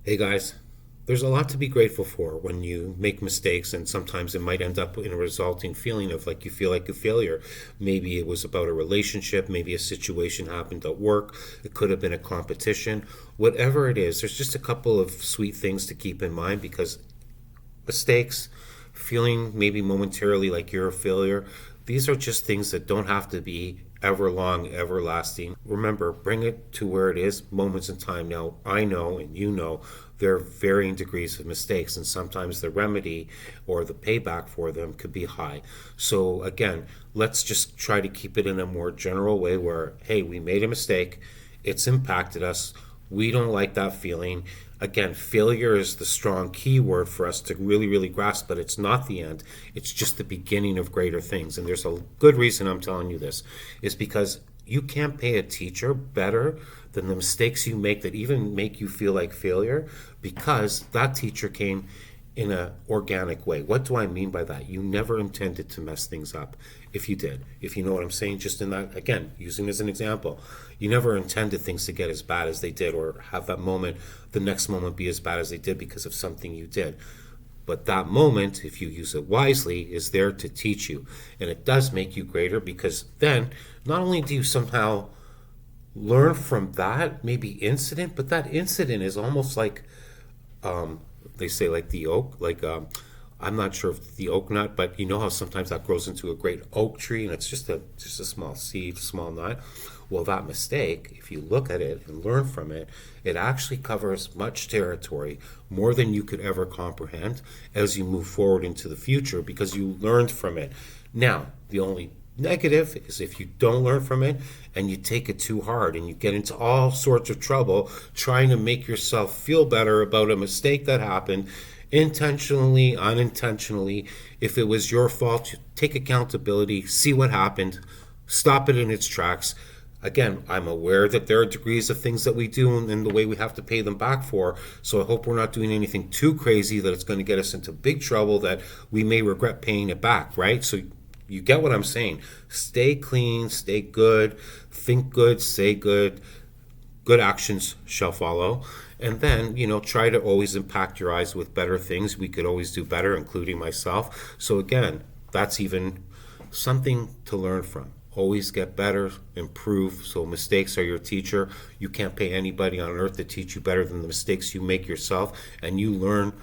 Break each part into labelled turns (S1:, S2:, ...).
S1: Hey guys, there's a lot to be grateful for when you make mistakes, and sometimes it might end up in a resulting feeling of like you feel like a failure. Maybe it was about a relationship, maybe a situation happened at work, it could have been a competition. Whatever it is, there's just a couple of sweet things to keep in mind because mistakes, feeling maybe momentarily like you're a failure, these are just things that don't have to be ever long, everlasting. Remember, bring it to where it is, moments in time. Now, I know and you know there are varying degrees of mistakes, and sometimes the remedy or the payback for them could be high. So, again, let's just try to keep it in a more general way where, hey, we made a mistake, it's impacted us, we don't like that feeling. Again, failure is the strong key word for us to really, really grasp, but it's not the end. It's just the beginning of greater things. And there's a good reason I'm telling you this, is because you can't pay a teacher better than the mistakes you make that even make you feel like failure, because that teacher came in a organic way. What do I mean by that? You never intended to mess things up. If you did, if you know what I'm saying, just in that, again, using as an example, you never intended things to get as bad as they did or have that moment, the next moment be as bad as they did because of something you did. But that moment, if you use it wisely, is there to teach you. And it does make you greater because then not only do you somehow learn from that maybe incident, but that incident is almost like they say like the oak, like I'm not sure if the oak nut, but you know how sometimes that grows into a great oak tree and it's just a small seed, small nut. Well, that mistake, if you look at it and learn from it, it actually covers much territory, more than you could ever comprehend as you move forward into the future because you learned from it. Now, the only negative is if you don't learn from it and you take it too hard and you get into all sorts of trouble trying to make yourself feel better about a mistake that happened, intentionally, unintentionally. If it was your fault, take accountability, see what happened, stop it in its tracks. Again, I'm aware that there are degrees of things that we do and the way we have to pay them back for. So I hope we're not doing anything too crazy that it's going to get us into big trouble that we may regret paying it back, right? So you get what I'm saying. Stay clean, stay good, think good, say good. Good actions shall follow. And then, try to always impact your eyes with better things. We could always do better, including myself. So again, that's even something to learn from. Always get better, improve. So mistakes are your teacher. You can't pay anybody on earth to teach you better than the mistakes you make yourself. And you learn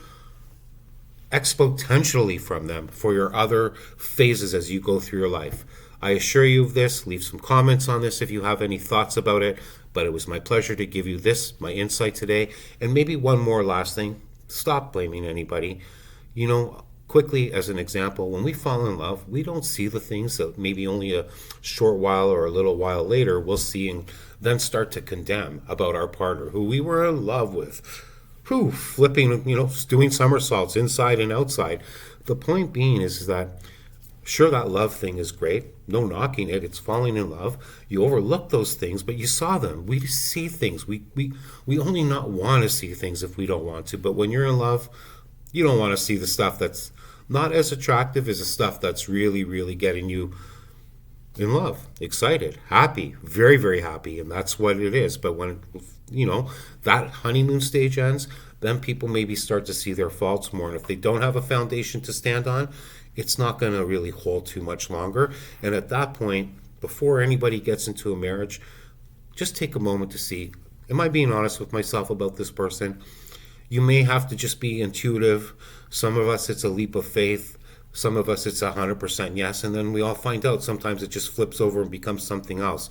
S1: exponentially from them for your other phases as you go through your life. I assure you of this. Leave some comments on this if you have any thoughts about it. But it was my pleasure to give you this, my insight today. And maybe one more last thing. Stop blaming anybody. Quickly as an example, when we fall in love, we don't see the things that maybe only a short while or a little while later we'll see and then start to condemn about our partner who we were in love with, who flipping, doing somersaults inside and outside. The point being is that sure, that love thing is great. No knocking it. It's falling in love. You overlook those things, but you saw them. We see things. We only not want to see things if we don't want to. But when you're in love, you don't want to see the stuff that's not as attractive as the stuff that's really, really getting you in love, excited, happy, very, very happy. And that's what it is. But when, that honeymoon stage ends, then people maybe start to see their faults more. And if they don't have a foundation to stand on, it's not going to really hold too much longer. And at that point, before anybody gets into a marriage, just take a moment to see, am I being honest with myself about this person? You may have to just be intuitive. Some of us, it's a leap of faith. Some of us, it's 100% yes. And then we all find out sometimes it just flips over and becomes something else.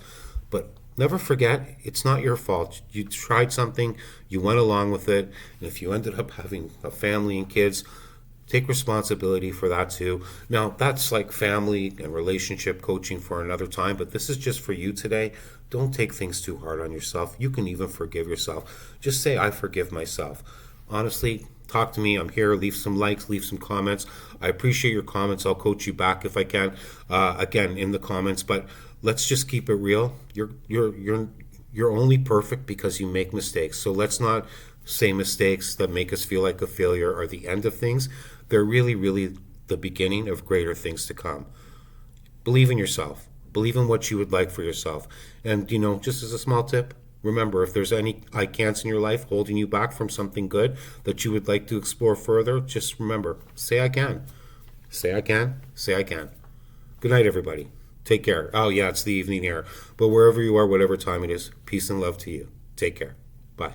S1: But never forget, it's not your fault. You tried something, you went along with it. And if you ended up having a family and kids, take responsibility for that too. Now, that's like family and relationship coaching for another time, but this is just for you today. Don't take things too hard on yourself. You can even forgive yourself. Just say, I forgive myself. Honestly, talk to me. I'm here. Leave some likes, leave some comments. I appreciate your comments. I'll coach you back if I can, again, in the comments, but let's just keep it real. You're only perfect because you make mistakes. So let's not say mistakes that make us feel like a failure are the end of things. They're really, really the beginning of greater things to come. Believe in yourself. Believe in what you would like for yourself. And, just as a small tip, Remember, if there's any I can'ts in your life holding you back from something good that you would like to explore further, just remember, say I can. Say I can. Say I can. Good night, everybody. Take care. Oh, yeah, it's the evening air. But wherever you are, whatever time it is, peace and love to you. Take care. Bye.